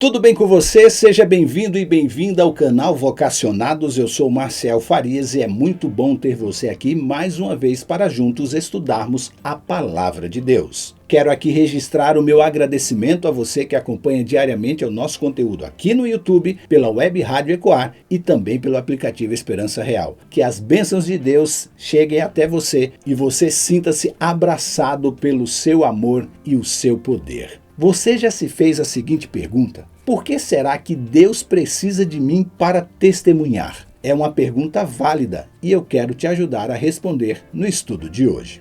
Tudo bem com você? Seja bem-vindo e bem-vinda ao canal Vocacionados. Eu sou Marcel Farias e é muito bom ter você aqui mais uma vez para juntos estudarmos a Palavra de Deus. Quero aqui registrar o meu agradecimento a você que acompanha diariamente o nosso conteúdo aqui no YouTube, pela Web Rádio Ecoar e também pelo aplicativo Esperança Real. Que as bênçãos de Deus cheguem até você e você sinta-se abraçado pelo seu amor e o seu poder. Você já se fez a seguinte pergunta: por que será que Deus precisa de mim para testemunhar? É uma pergunta válida e eu quero te ajudar a responder no estudo de hoje.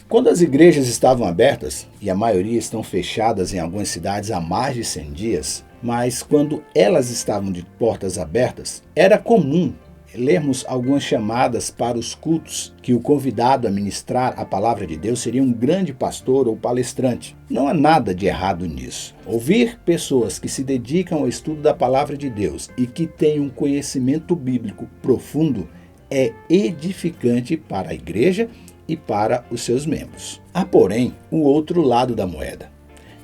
Quando as igrejas estavam abertas, e a maioria estão fechadas em algumas cidades há mais de 100 dias, mas quando elas estavam de portas abertas, era comum lermos algumas chamadas para os cultos que o convidado a ministrar a palavra de Deus seria um grande pastor ou palestrante. Não há nada de errado nisso. Ouvir pessoas que se dedicam ao estudo da palavra de Deus e que têm um conhecimento bíblico profundo é edificante para a igreja e para os seus membros. Há, porém, o outro lado da moeda.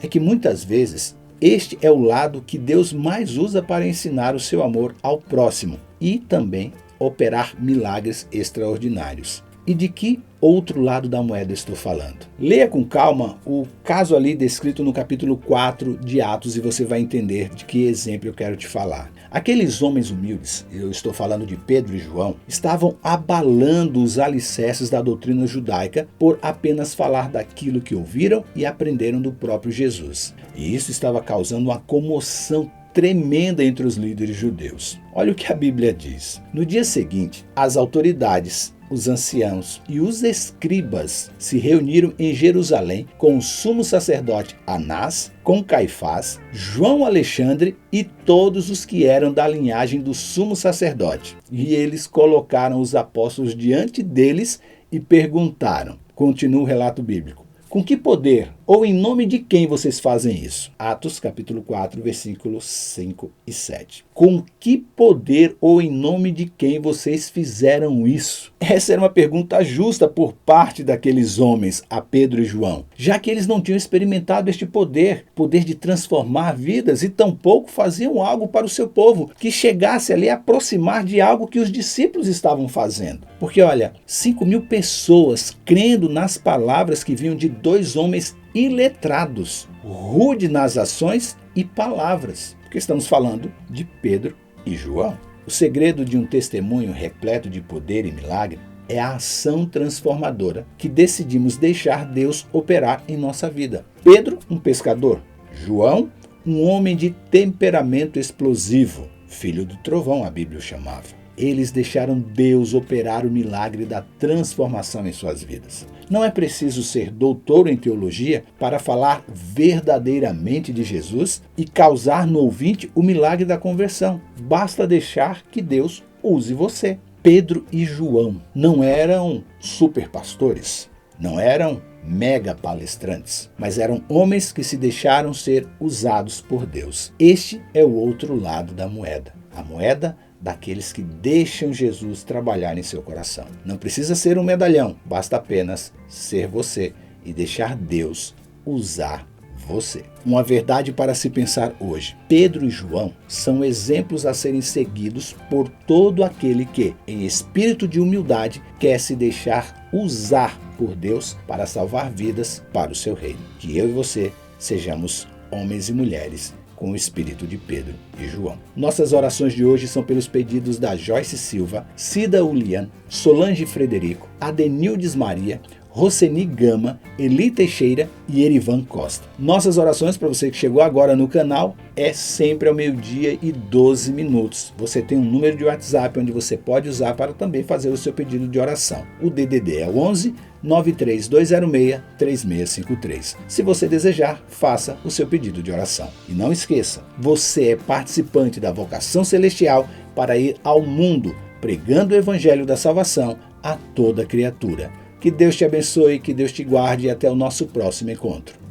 É que muitas vezes este é o lado que Deus mais usa para ensinar o seu amor ao próximo e também operar milagres extraordinários. E de que outro lado da moeda estou falando? Leia com calma o caso ali descrito no capítulo 4 de Atos e você vai entender de que exemplo eu quero te falar. Aqueles homens humildes, eu estou falando de Pedro e João, estavam abalando os alicerces da doutrina judaica por apenas falar daquilo que ouviram e aprenderam do próprio Jesus. E isso estava causando uma comoção tremenda entre os líderes judeus. Olha o que a Bíblia diz. No dia seguinte, as autoridades, os anciãos e os escribas se reuniram em Jerusalém com o sumo sacerdote Anás, com Caifás, João Alexandre e todos os que eram da linhagem do sumo sacerdote. E eles colocaram os apóstolos diante deles e perguntaram, continua o relato bíblico: com que poder ou em nome de quem vocês fazem isso? Atos capítulo 4, versículos 5 e 7. Com que poder ou em nome de quem vocês fizeram isso? Essa era uma pergunta justa por parte daqueles homens a Pedro e João, já que eles não tinham experimentado este poder de transformar vidas e tampouco faziam algo para o seu povo que chegasse ali a aproximar de algo que os discípulos estavam fazendo. Porque olha, 5.000 pessoas crendo nas palavras que vinham de dois homens iletrados, rude nas ações e palavras, porque estamos falando de Pedro e João. O segredo de um testemunho repleto de poder e milagre é a ação transformadora que decidimos deixar Deus operar em nossa vida. Pedro, um pescador. João, um homem de temperamento explosivo. Filho do trovão, a Bíblia o chamava. Eles deixaram Deus operar o milagre da transformação em suas vidas. Não é preciso ser doutor em teologia para falar verdadeiramente de Jesus e causar no ouvinte o milagre da conversão. Basta deixar que Deus use você. Pedro e João não eram super pastores, não eram mega palestrantes, mas eram homens que se deixaram ser usados por Deus. Este é o outro lado da moeda. A moeda daqueles que deixam Jesus trabalhar em seu coração. Não precisa ser um medalhão, basta apenas ser você e deixar Deus usar você. Uma verdade para se pensar hoje: Pedro e João são exemplos a serem seguidos por todo aquele que, em espírito de humildade, quer se deixar usar por Deus para salvar vidas para o seu reino. Que eu e você sejamos homens e mulheres com o espírito de Pedro e João. Nossas orações de hoje são pelos pedidos da Joyce Silva, Cida Ulian, Solange Frederico, Adenildes Maria, Roseni Gama, Eli Teixeira e Erivan Costa. Nossas orações para você que chegou agora no canal é sempre ao 12:12. Você tem um número de WhatsApp onde você pode usar para também fazer o seu pedido de oração. O DDD é o 11 93206 3653. Se você desejar, faça o seu pedido de oração. E não esqueça, você é participante da vocação celestial para ir ao mundo pregando o evangelho da salvação a toda criatura. Que Deus te abençoe, que Deus te guarde e até o nosso próximo encontro.